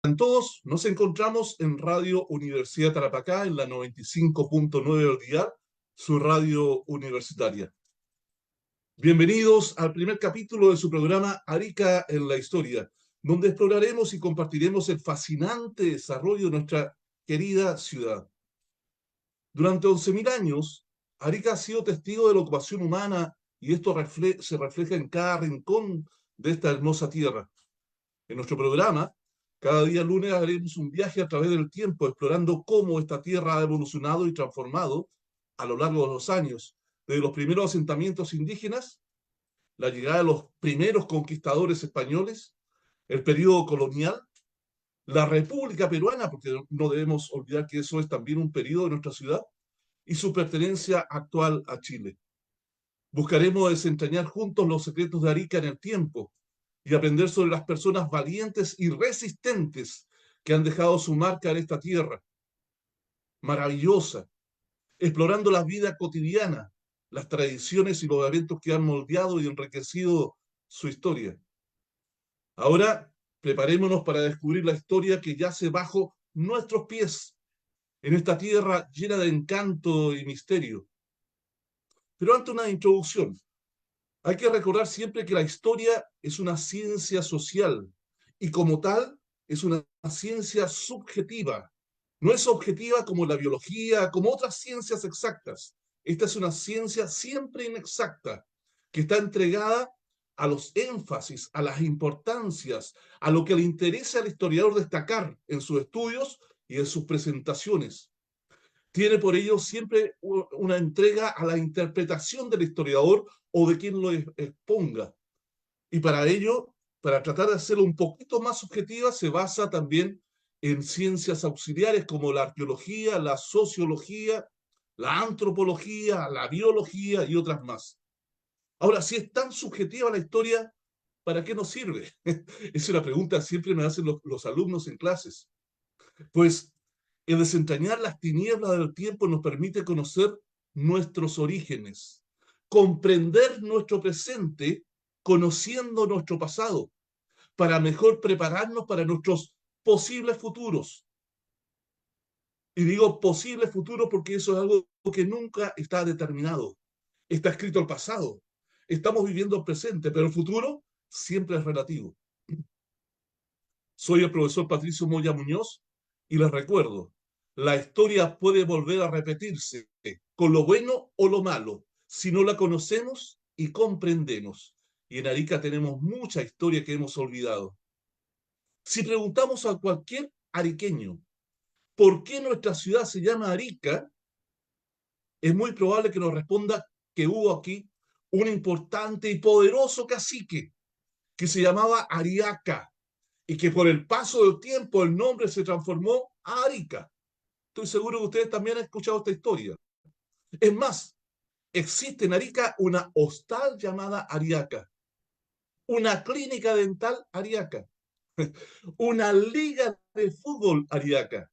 En todos, nos encontramos en Radio Universidad Tarapacá, en la 95.9 del dial, su radio universitaria. Bienvenidos al primer capítulo de su programa Arica en la Historia, donde exploraremos y compartiremos el fascinante desarrollo de nuestra querida ciudad. Durante 11.000 años, Arica ha sido testigo de la ocupación humana y esto se refleja en cada rincón de esta hermosa tierra. En nuestro programa, cada día lunes haremos un viaje a través del tiempo, explorando cómo esta tierra ha evolucionado y transformado a lo largo de los años, desde los primeros asentamientos indígenas, la llegada de los primeros conquistadores españoles, el periodo colonial, la República Peruana, porque no debemos olvidar que eso es también un periodo de nuestra ciudad, y su pertenencia actual a Chile. Buscaremos desentrañar juntos los secretos de Arica en el tiempo y aprender sobre las personas valientes y resistentes que han dejado su marca en esta tierra maravillosa, explorando la vida cotidiana, las tradiciones y los eventos que han moldeado y enriquecido su historia. Ahora, preparémonos para descubrir la historia que yace bajo nuestros pies, en esta tierra llena de encanto y misterio. Pero antes una introducción. Hay que recordar siempre que la historia es una ciencia social y como tal es una ciencia subjetiva. No es objetiva como la biología, como otras ciencias exactas. Esta es una ciencia siempre inexacta, que está entregada a los énfasis, a las importancias, a lo que le interesa al historiador destacar en sus estudios y en sus presentaciones. Tiene por ello siempre una entrega a la interpretación del historiador o de quien lo exponga. Y para ello, para tratar de hacerlo un poquito más subjetiva, se basa también en ciencias auxiliares como la arqueología, la sociología, la antropología, la biología y otras más. Ahora, si es tan subjetiva la historia, ¿para qué nos sirve? Es una pregunta que siempre me hacen los alumnos en clases. Pues el desentrañar las tinieblas del tiempo nos permite conocer nuestros orígenes, comprender nuestro presente, conociendo nuestro pasado, para mejor prepararnos para nuestros posibles futuros. Y digo posibles futuros porque eso es algo que nunca está determinado. Está escrito el pasado. Estamos viviendo el presente, pero el futuro siempre es relativo. Soy el profesor Patricio Moya Muñoz y les recuerdo, la historia puede volver a repetirse con lo bueno o lo malo, si no la conocemos y comprendemos. Y en Arica tenemos mucha historia que hemos olvidado. Si preguntamos a cualquier ariqueño por qué nuestra ciudad se llama Arica, es muy probable que nos responda que hubo aquí un importante y poderoso cacique que se llamaba Ariaca y que por el paso del tiempo el nombre se transformó a Arica. Estoy seguro que ustedes también han escuchado esta historia. Es más, existe en Arica una hostal llamada Ariaca, una clínica dental Ariaca, una liga de fútbol Ariaca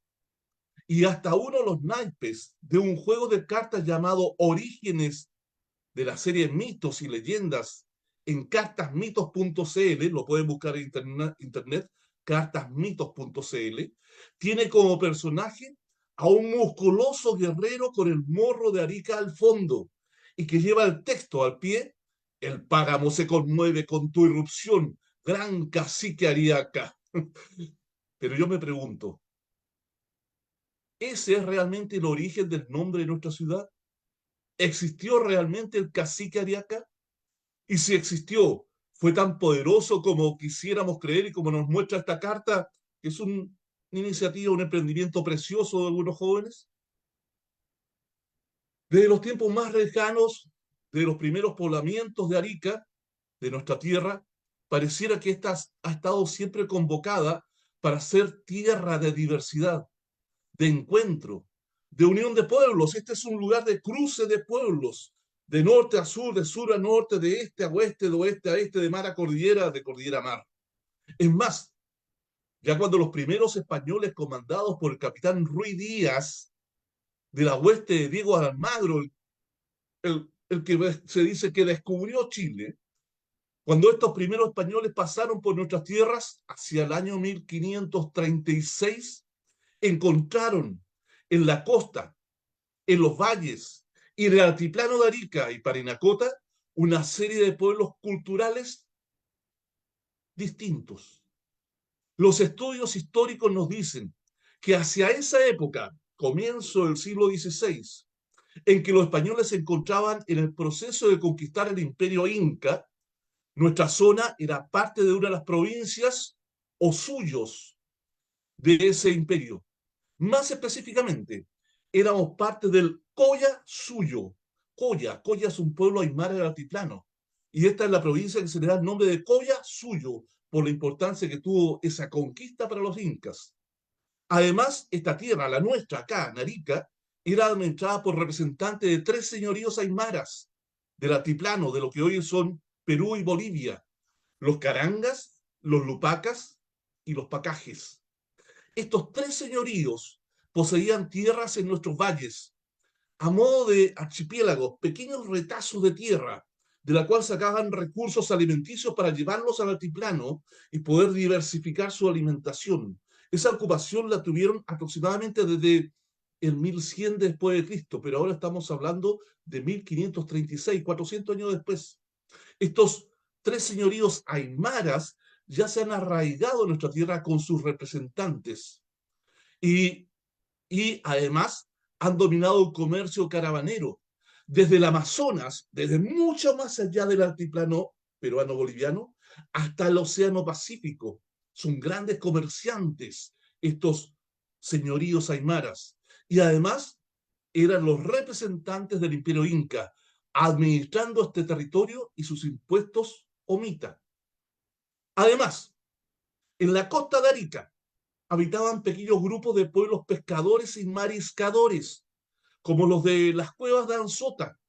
y hasta uno de los naipes de un juego de cartas llamado Orígenes de la serie Mitos y Leyendas en cartasmitos.cl, lo pueden buscar en internet, cartasmitos.cl, tiene como personaje a un musculoso guerrero con el morro de Arica al fondo y que lleva el texto al pie: el páramo se conmueve con tu irrupción, gran cacique Ariaca. Pero yo me pregunto, ¿ese es realmente el origen del nombre de nuestra ciudad? ¿Existió realmente el cacique Ariaca? Y si existió, fue tan poderoso como quisiéramos creer y como nos muestra esta carta, que es una iniciativa, un emprendimiento precioso de algunos jóvenes. Desde los tiempos más lejanos, de los primeros poblamientos de Arica, de nuestra tierra, pareciera que esta ha estado siempre convocada para ser tierra de diversidad, de encuentro, de unión de pueblos. Este es un lugar de cruce de pueblos, de norte a sur, de sur a norte, de este a oeste, de oeste a este, de mar a cordillera, de cordillera a mar. Es más, ya cuando los primeros españoles comandados por el capitán Ruy Díaz, de la hueste de Diego Almagro, el que se dice que descubrió Chile, Cuando estos primeros españoles pasaron por nuestras tierras hacia el año 1536, encontraron en la costa, en los valles y en el altiplano de Arica y Parinacota una serie de pueblos culturales distintos. Los estudios históricos nos dicen que hacia esa época, comienzo del siglo XVI, en que los españoles se encontraban en el proceso de conquistar el imperio inca, nuestra zona era parte de una de las provincias o suyos de ese imperio. Más específicamente, éramos parte del Coya Suyo. Coya es un pueblo aymara del altiplano. Y esta es la provincia que se le da el nombre de Coya Suyo, por la importancia que tuvo esa conquista para los incas. Además, esta tierra, la nuestra acá, Narica, era administrada por representantes de 3 señoríos aymaras del altiplano, de lo que hoy son Perú y Bolivia: los Carangas, los Lupacas y los Pacajes. Estos 3 señoríos poseían tierras en nuestros valles, a modo de archipiélagos, pequeños retazos de tierra, de la cual sacaban recursos alimenticios para llevarlos al altiplano y poder diversificar su alimentación. Esa ocupación la tuvieron aproximadamente desde el 1100 después de Cristo, pero ahora estamos hablando de 1536, 400 años después. Estos 3 señoríos aymaras ya se han arraigado en nuestra tierra con sus representantes y, y además han dominado el comercio caravanero desde el Amazonas, desde mucho más allá del altiplano peruano-boliviano, hasta el Océano Pacífico. Son grandes comerciantes estos señoríos aymaras. Y además eran los representantes del imperio inca, administrando este territorio y sus impuestos omita. Además, en la costa de Arica habitaban pequeños grupos de pueblos pescadores y mariscadores, como los de las cuevas de Anzota,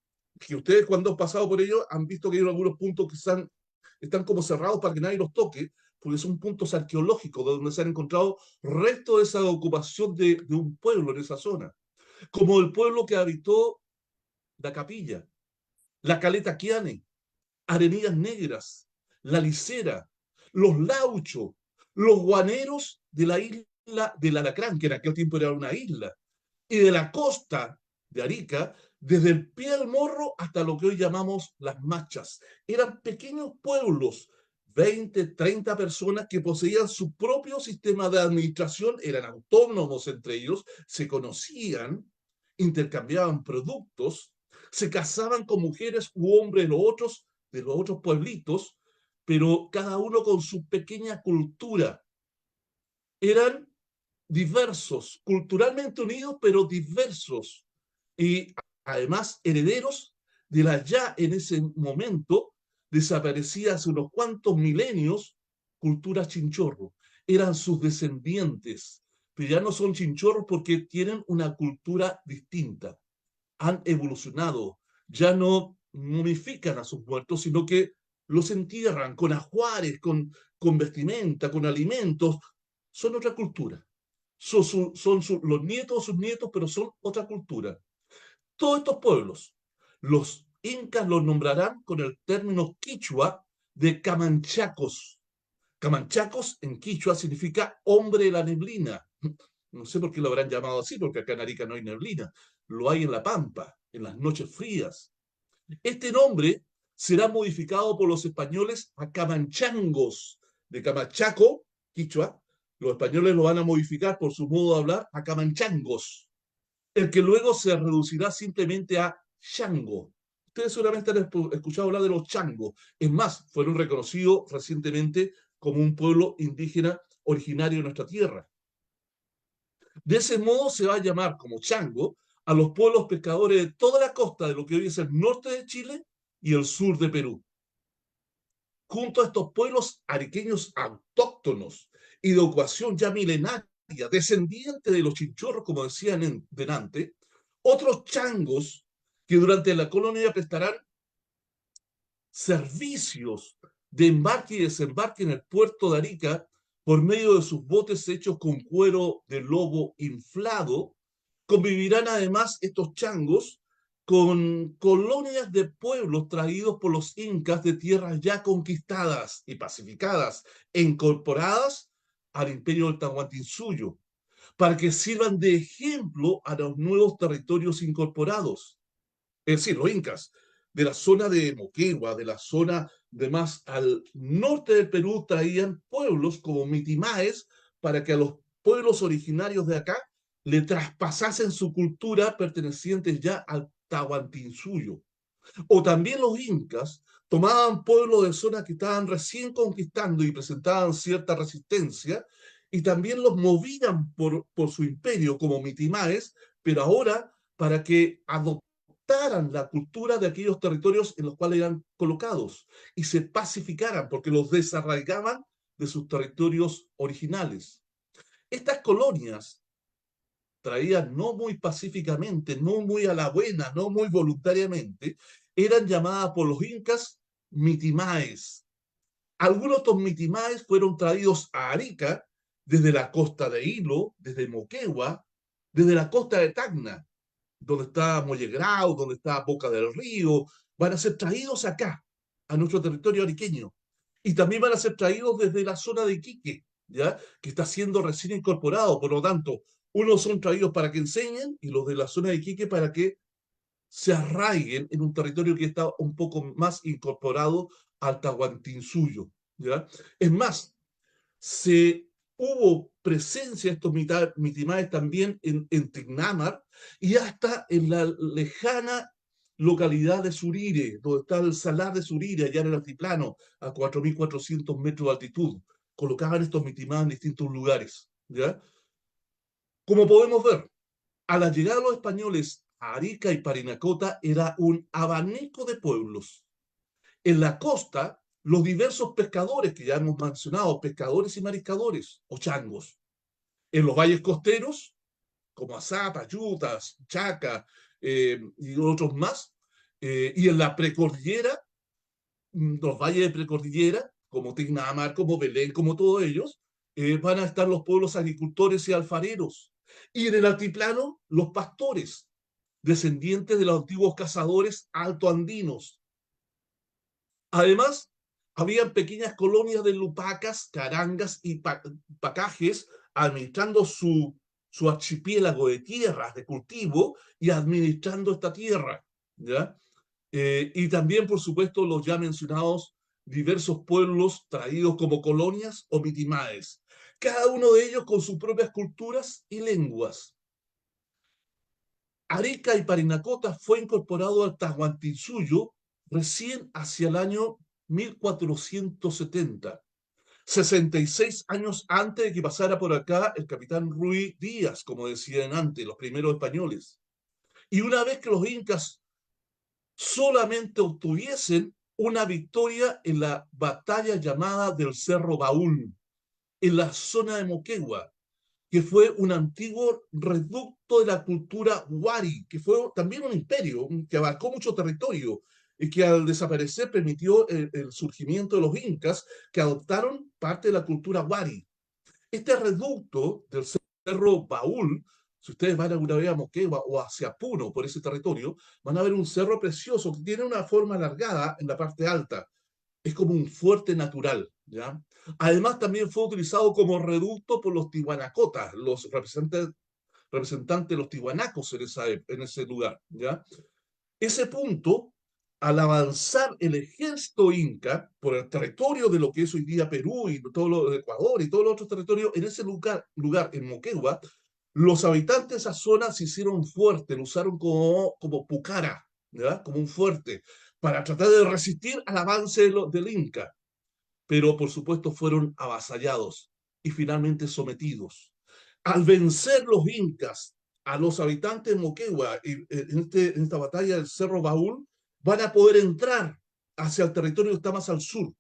que ustedes cuando han pasado por ellos han visto que hay algunos puntos que están como cerrados para que nadie los toque, porque son puntos arqueológicos donde se han encontrado restos de esa ocupación de un pueblo en esa zona, como el pueblo que habitó la Capilla, la Caleta Quiane, Arenillas Negras, la Licera, los Lauchos, los guaneros de la isla del Alacrán, que en aquel tiempo era una isla, y de la costa de Arica, desde el pie del Morro hasta lo que hoy llamamos Las Machas. Eran pequeños pueblos, 20, 30 personas que poseían su propio sistema de administración, eran autónomos entre ellos, se conocían, intercambiaban productos, se casaban con mujeres u hombres de los otros pueblitos, pero cada uno con su pequeña cultura. Eran diversos, culturalmente unidos, pero diversos, y además herederos de la ya en ese momento desaparecida hace unos cuantos milenios cultura chinchorro. Eran sus descendientes, pero ya no son chinchorros porque tienen una cultura distinta. Han evolucionado, ya no momifican a sus muertos, sino que los entierran con ajuares, con vestimenta, con alimentos. Son otra cultura. Los nietos o sus nietos, pero son otra cultura. Todos estos pueblos, los incas los nombrarán con el término quichua de camanchacos. Camanchacos en quichua significa hombre de la neblina. No sé por qué lo habrán llamado así, porque acá en Arica no hay neblina. Lo hay en la pampa, en las noches frías. Este nombre será modificado por los españoles a camanchangos, de Camachaco, quichua. Los españoles lo van a modificar por su modo de hablar a camanchangos, el que luego se reducirá simplemente a chango. Ustedes seguramente han escuchado hablar de los changos. Es más, fueron reconocidos recientemente como un pueblo indígena originario de nuestra tierra. De ese modo se va a llamar como chango a los pueblos pescadores de toda la costa de lo que hoy es el norte de Chile y el sur de Perú. Junto a estos pueblos ariqueños autóctonos y de ocupación ya milenaria, descendientes de los chinchorros, como decían delante, otros changos que durante la colonia prestarán servicios de embarque y desembarque en el puerto de Arica por medio de sus botes hechos con cuero de lobo inflado. Convivirán además estos changos con colonias de pueblos traídos por los incas de tierras ya conquistadas y pacificadas e incorporadas al imperio del Tahuantinsuyo, para que sirvan de ejemplo a los nuevos territorios incorporados. Es decir, los incas de la zona de Moquegua, de la zona de más al norte del Perú, traían pueblos como Mitimaes para que a los pueblos originarios de acá le traspasasen su cultura pertenecientes ya al Tahuantinsuyo. O también los incas tomaban pueblos de zonas que estaban recién conquistando y presentaban cierta resistencia, y también los movían por su imperio como Mitimaes, pero ahora para que adoptaran la cultura de aquellos territorios en los cuales eran colocados y se pacificaran, porque los desarraigaban de sus territorios originales. Estas colonias traídas no muy pacíficamente, no muy a la buena, no muy voluntariamente, eran llamadas por los incas mitimaes. Algunos de estos mitimaes fueron traídos a Arica desde la costa de Hilo, desde Moquegua, desde la costa de Tacna, donde está Mollegrau, donde está Boca del Río, van a ser traídos acá, a nuestro territorio ariqueño. Y también van a ser traídos desde la zona de Iquique, ¿ya? Que está siendo recién incorporado. Por lo tanto, unos son traídos para que enseñen y los de la zona de Iquique para que se arraiguen en un territorio que está un poco más incorporado al Tahuantinsuyo, ¿ya? Es más, se hubo presencia de estos mitimaes también en Tecnámar y hasta en la lejana localidad de Surire, donde está el salar de Surire, allá en el altiplano, a 4.400 metros de altitud. Colocaban estos mitimaes en distintos lugares, ¿ya? Como podemos ver, a la llegada de los españoles a Arica y Parinacota era un abanico de pueblos. En la costa, los diversos pescadores que ya hemos mencionado, pescadores y mariscadores o changos. En los valles costeros, como Azapa, Yutas, Chaca y otros más. Y en la precordillera, los valles de precordillera, como Tignamar, como Belén, como todos ellos, van a estar los pueblos agricultores y alfareros. Y en el altiplano, los pastores, descendientes de los antiguos cazadores altoandinos. Además, habían pequeñas colonias de lupacas, carangas y pacajes administrando su archipiélago de tierras de cultivo y administrando esta tierra, ¿ya? Y también, por supuesto, los ya mencionados diversos pueblos traídos como colonias o mitimaes, cada uno de ellos con sus propias culturas y lenguas. Arica y Parinacota fue incorporado al Tahuantinsuyo recién hacia el año 1470, 66 años antes de que pasara por acá el capitán Ruy Díaz, como decían antes, los primeros españoles. Y una vez que los incas solamente obtuviesen una victoria en la batalla llamada del Cerro Baúl, en la zona de Moquegua, que fue un antiguo reducto de la cultura wari, que fue también un imperio que abarcó mucho territorio y que al desaparecer permitió el surgimiento de los incas que adoptaron parte de la cultura wari. Este reducto del Cerro Baúl, si ustedes van alguna vez a Moquegua o hacia Puno por ese territorio, van a ver un cerro precioso que tiene una forma alargada en la parte alta. Es como un fuerte natural, ¿ya? Además, también fue utilizado como reducto por los tihuanacotas, los representantes de los tihuanacos en ese lugar, ¿ya? Ese punto, al avanzar el ejército inca por el territorio de lo que es hoy día Perú y todo lo de Ecuador y todos los otros territorios, en ese lugar en Moquegua, los habitantes de esa zona se hicieron fuertes, lo usaron como pucara, ¿ya? Como un fuerte, para tratar de resistir al avance del Inca. Pero por supuesto fueron avasallados y finalmente sometidos. Al vencer los incas a los habitantes de Moquegua en esta batalla del Cerro Baúl, van a poder entrar hacia el territorio que está más al sur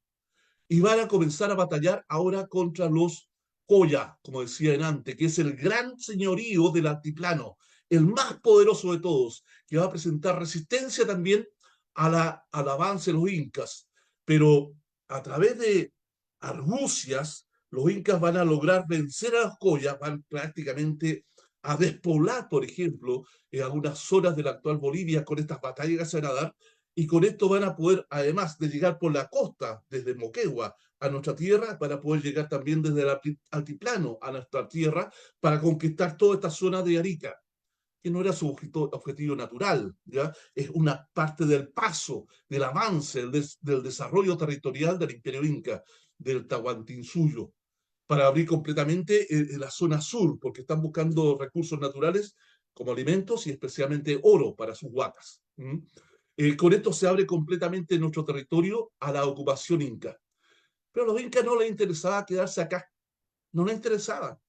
y van a comenzar a batallar ahora contra los Coya, como decían antes, que es el gran señorío del altiplano, el más poderoso de todos, que va a presentar resistencia también al avance de los incas. Pero a través de argucias, los incas van a lograr vencer a los Coya, van prácticamente a despoblar, por ejemplo, en algunas zonas de la actual Bolivia con estas batallas que se van a dar, y con esto van a poder, además de llegar por la costa, desde Moquegua a nuestra tierra, para poder llegar también desde el altiplano a nuestra tierra, para conquistar toda esta zona de Arica, que no era su objetivo natural, ¿ya? Es una parte del paso, del avance, del desarrollo territorial del Imperio Inca, del Tahuantinsuyo, para abrir completamente la zona sur, porque están buscando recursos naturales como alimentos y especialmente oro para sus huacas. Con esto se abre completamente nuestro territorio a la ocupación inca. Pero a los incas no les interesaba quedarse acá, no les interesaba.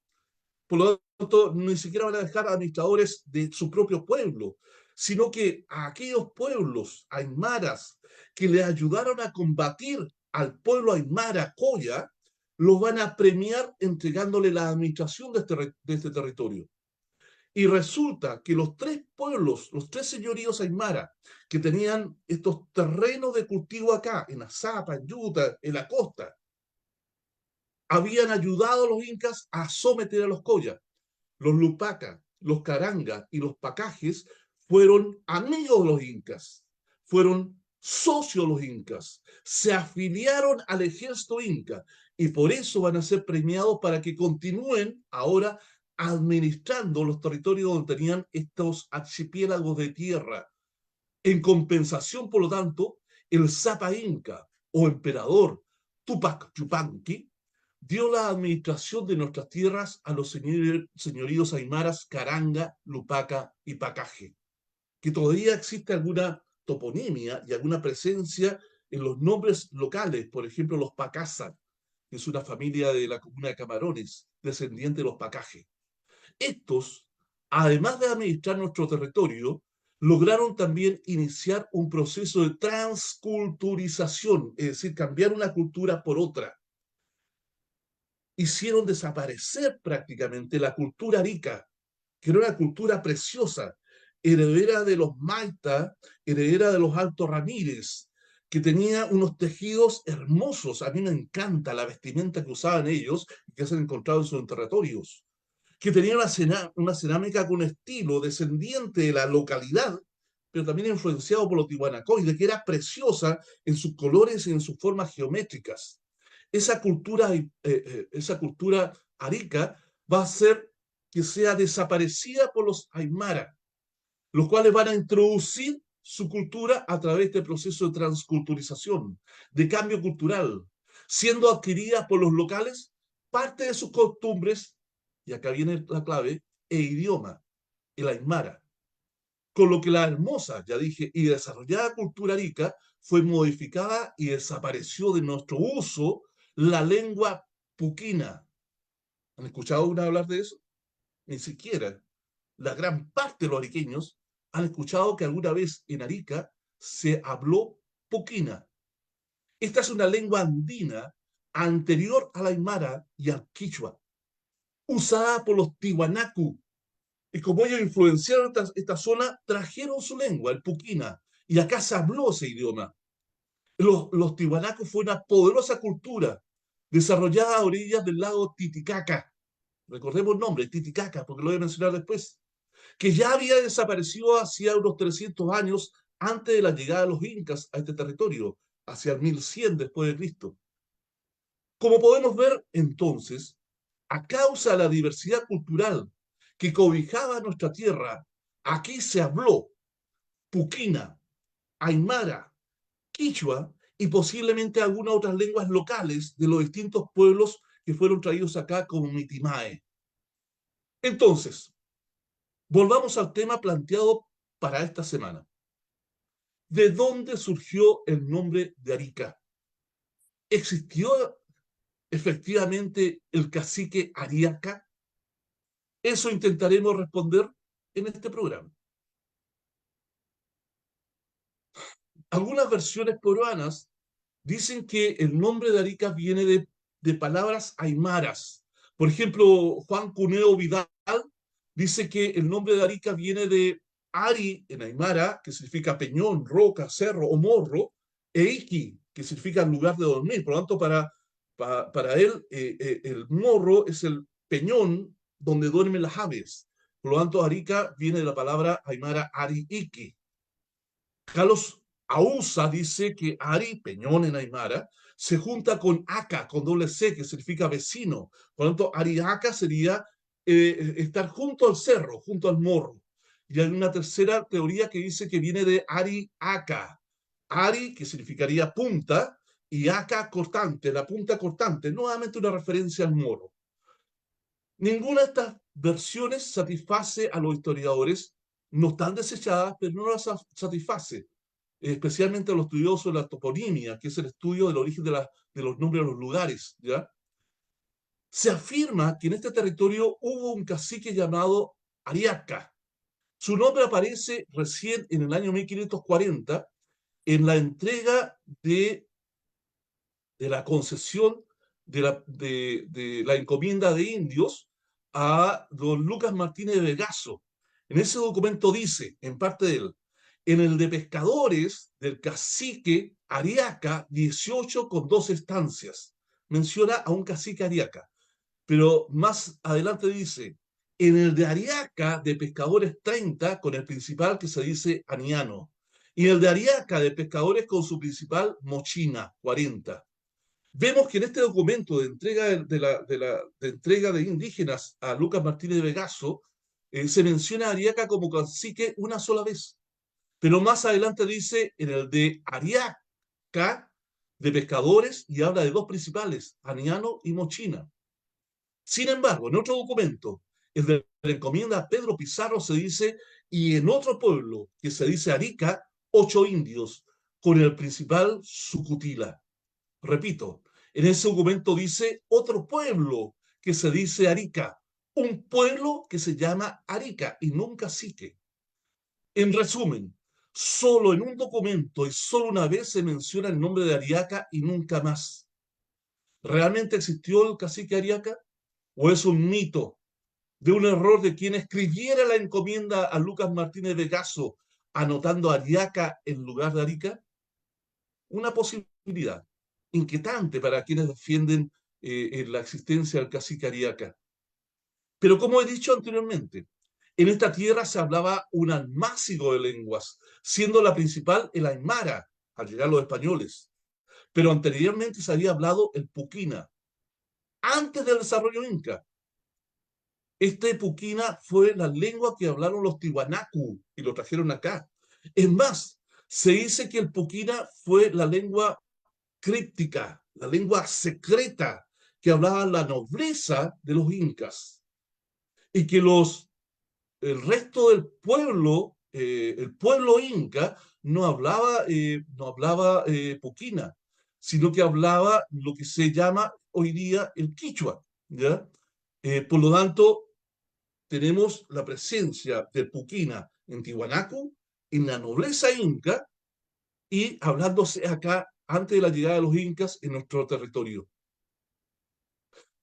Por lo tanto, ni siquiera van a dejar administradores de su propio pueblo, sino que a aquellos pueblos aymaras que le ayudaron a combatir al pueblo aymara Coya, los van a premiar entregándole la administración de este territorio. Y resulta que los tres pueblos, los tres señoríos aymara, que tenían estos terrenos de cultivo acá, en Azapa, en Yuta, en la costa, habían ayudado a los incas a someter a los Coya. Los Lupaca, los Caranga y los Pacajes fueron amigos de los incas, fueron socios de los incas, se afiliaron al ejército inca y por eso van a ser premiados para que continúen ahora administrando los territorios donde tenían estos archipiélagos de tierra. En compensación, por lo tanto, el Zapa Inca o emperador Tupac Yupanqui dio la administración de nuestras tierras a los señoríos aymaras Caranga, Lupaca y Pacaje, que todavía existe alguna toponimia y alguna presencia en los nombres locales, por ejemplo, los Pacasa, que es una familia de la comuna de Camarones, descendiente de los Pacaje. Estos, además de administrar nuestro territorio, lograron también iniciar un proceso de transculturización, es decir, cambiar una cultura por otra. Hicieron desaparecer prácticamente la cultura arica, que era una cultura preciosa, heredera de los Maita, heredera de los Altos Ramírez, que tenía unos tejidos hermosos. A mí me encanta la vestimenta que usaban ellos y que se han encontrado en sus territorios, que tenía una cerámica con estilo descendiente de la localidad, pero también influenciado por los tihuanacoides, que era preciosa en sus colores y en sus formas geométricas. Esa cultura arica va a hacer que sea desaparecida por los aymara, los cuales van a introducir su cultura a través de este proceso de transculturización, de cambio cultural, siendo adquirida por los locales parte de sus costumbres, y acá viene la clave, e idioma, el aymara. Con lo que la hermosa, ya dije, y desarrollada cultura arica fue modificada y desapareció de nuestro uso la lengua puquina. ¿Han escuchado una hablar de eso? Ni siquiera. La gran parte de los ariqueños han escuchado que alguna vez en Arica se habló puquina. Esta es una lengua andina anterior al aymara y al quichua, usada por los tiwanaku. Y como ellos influenciaron esta zona, trajeron su lengua, el puquina, y acá se habló ese idioma. Los tiwanacos fue una poderosa cultura desarrollada a orillas del lago Titicaca. Recordemos el nombre, Titicaca, porque lo voy a mencionar después, que ya había desaparecido hacía unos 300 años antes de la llegada de los incas a este territorio, hacia el 1100 después de Cristo. Como podemos ver, entonces, a causa de la diversidad cultural que cobijaba nuestra tierra, aquí se habló puquina, aymara, quichua y posiblemente algunas otras lenguas locales de los distintos pueblos que fueron traídos acá como mitimae. Entonces, volvamos al tema planteado para esta semana. ¿De dónde surgió el nombre de Arica? ¿Existió efectivamente el cacique Ariaca? Eso intentaremos responder en este programa. Algunas versiones peruanas dicen que el nombre de Arica viene de palabras aymaras. Por ejemplo, Juan Cuneo Vidal dice que el nombre de Arica viene de Ari en aymara, que significa peñón, roca, cerro o morro, e Iki, que significa lugar de dormir. Por lo tanto, para él, el morro es el peñón donde duermen las aves. Por lo tanto, Arica viene de la palabra aymara Ari-Iki. Carlos Ausa dice que Ari, Peñón en aymara, se junta con Aca, con doble C, que significa vecino. Por lo tanto, Ariaca sería estar junto al cerro, junto al morro. Y hay una tercera teoría que dice que viene de Ariaca. Ari, que significaría punta, y Aca, cortante, la punta cortante. Nuevamente una referencia al morro. Ninguna de estas versiones satisface a los historiadores. No están desechadas, pero no las satisface, especialmente a los estudiosos de la toponimia, que es el estudio del origen de los nombres de los lugares, ¿ya? Se afirma que en este territorio hubo un cacique llamado Ariaca. Su nombre aparece recién en el año 1540 en la entrega de la concesión de la encomienda de indios a don Lucas Martínez de Vegaso. En ese documento dice, en parte de él, en el de pescadores del cacique Ariaca, 18 con 2 estancias. Menciona a un cacique Ariaca. Pero más adelante dice, en el de Ariaca de pescadores 30 con el principal que se dice Aniano. Y el de Ariaca de pescadores con su principal Mochina, 40. Vemos que en este documento de entrega de indígenas a Lucas Martínez de Vegaso, se menciona a Ariaca como cacique una sola vez. Pero más adelante dice en el de Ariaca de pescadores y habla de 2 principales, Aniano y Mochina. Sin embargo, en otro documento, el de la encomienda a Pedro Pizarro, se dice, y en otro pueblo que se dice Arica, 8 indios, con el principal Sucutila. Repito, en ese documento dice otro pueblo que se dice Arica, un pueblo que se llama Arica y no un cacique. En resumen, solo en un documento y solo una vez se menciona el nombre de Ariaca y nunca más. ¿Realmente existió el cacique Ariaca? ¿O es un mito de un error de quien escribiera la encomienda a Lucas Martínez de Vegaso anotando Ariaca en lugar de Arica? Una posibilidad inquietante para quienes defienden la existencia del cacique Ariaca. Pero como he dicho anteriormente, en esta tierra se hablaba un almácigo de lenguas, siendo la principal el aymara, al llegar los españoles. Pero anteriormente se había hablado el puquina, antes del desarrollo inca. Este puquina fue la lengua que hablaron los tiwanaku y lo trajeron acá. Es más, se dice que el puquina fue la lengua críptica, la lengua secreta que hablaba la nobleza de los incas y que el resto del pueblo, el pueblo inca, no hablaba puquina, sino que hablaba lo que se llama hoy día el quichua, ¿ya? Por lo tanto, tenemos la presencia del puquina en Tiwanaku, en la nobleza inca, y hablándose acá antes de la llegada de los incas en nuestro territorio.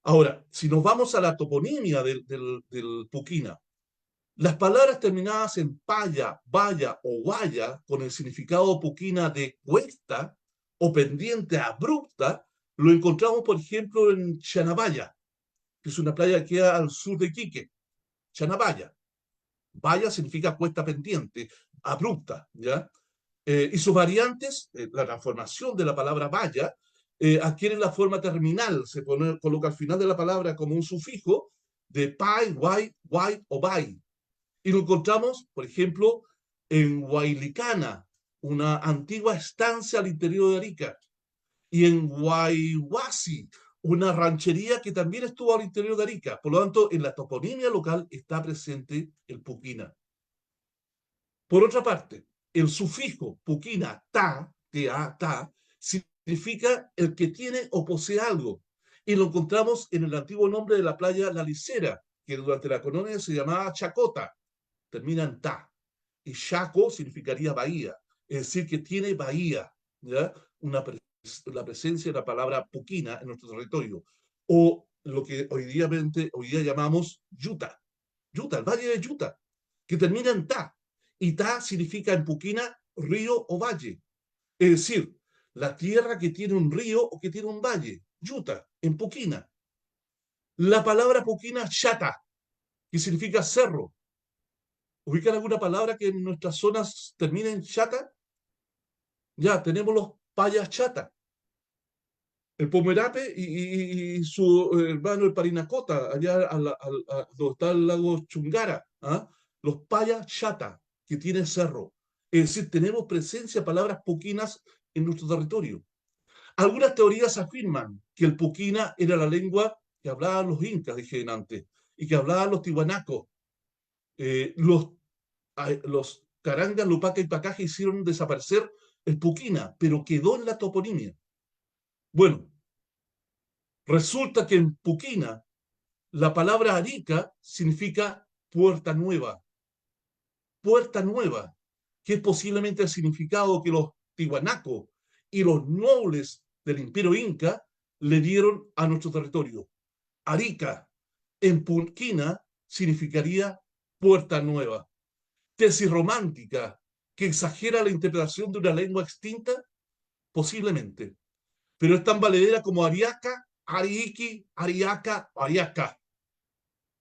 Ahora, si nos vamos a la toponimia del puquina, las palabras terminadas en paya, vaya o guaya, con el significado puquina de cuesta o pendiente abrupta, lo encontramos, por ejemplo, en Chanabaya, que es una playa que queda al sur de Iquique. Chanabaya. Vaya significa cuesta pendiente, abrupta, ¿ya? Y sus variantes, la transformación de la palabra vaya, adquiere la forma terminal, coloca al final de la palabra como un sufijo de pai, guay, guay o bai. Y lo encontramos, por ejemplo, en Huaylicana, una antigua estancia al interior de Arica, y en Guayhuasi, una ranchería que también estuvo al interior de Arica. Por lo tanto, en la toponimia local está presente el puquina. Por otra parte, el sufijo puquina ta, ta, significa el que tiene o posee algo. Y lo encontramos en el antiguo nombre de la playa La Licera, que durante la colonia se llamaba Chacota, termina en ta. Y Chaco significaría bahía, es decir, que tiene bahía, ¿ya? La presencia de la palabra puquina en nuestro territorio. O lo que hoy día llamamos Yuta, Yuta, el valle de Yuta, que termina en ta. Y ta significa en puquina río o valle. Es decir, la tierra que tiene un río o que tiene un valle. Yuta, en puquina. La palabra puquina chata, que significa cerro, ¿Ubican alguna palabra que en nuestras zonas termine en chata? Ya, tenemos los payas chata. El Pomerape y su hermano el Parinacota, allá donde está el lago Chungara, ¿ah? Los payas chata, que tienen cerro. Es decir, tenemos presencia de palabras puquinas en nuestro territorio. Algunas teorías afirman que el puquina era la lengua que hablaban los incas, dije antes, y que hablaban los tihuanacos. Los carangas, lupaca y pacaje hicieron desaparecer el puquina, pero quedó en la toponimia. Bueno, resulta que en puquina la palabra Arica significa puerta nueva, que es posiblemente el significado que los tihuanacos y los nobles del imperio inca le dieron a nuestro territorio. Arica, en puquina, significaría puerta nueva. Tesis romántica, que exagera la interpretación de una lengua extinta, posiblemente. Pero es tan valedera como Ariaca, Ariiki, Ariaca, Ariaca.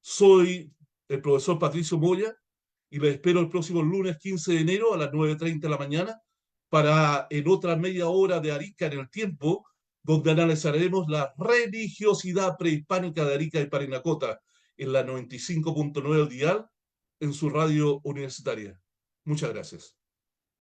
Soy el profesor Patricio Moya y les espero el próximo lunes 15 de enero a las 9:30 de la mañana para en otra media hora de Arica en el tiempo, donde analizaremos la religiosidad prehispánica de Arica y Parinacota en la 95.9 al dial en su radio universitaria. Muchas gracias.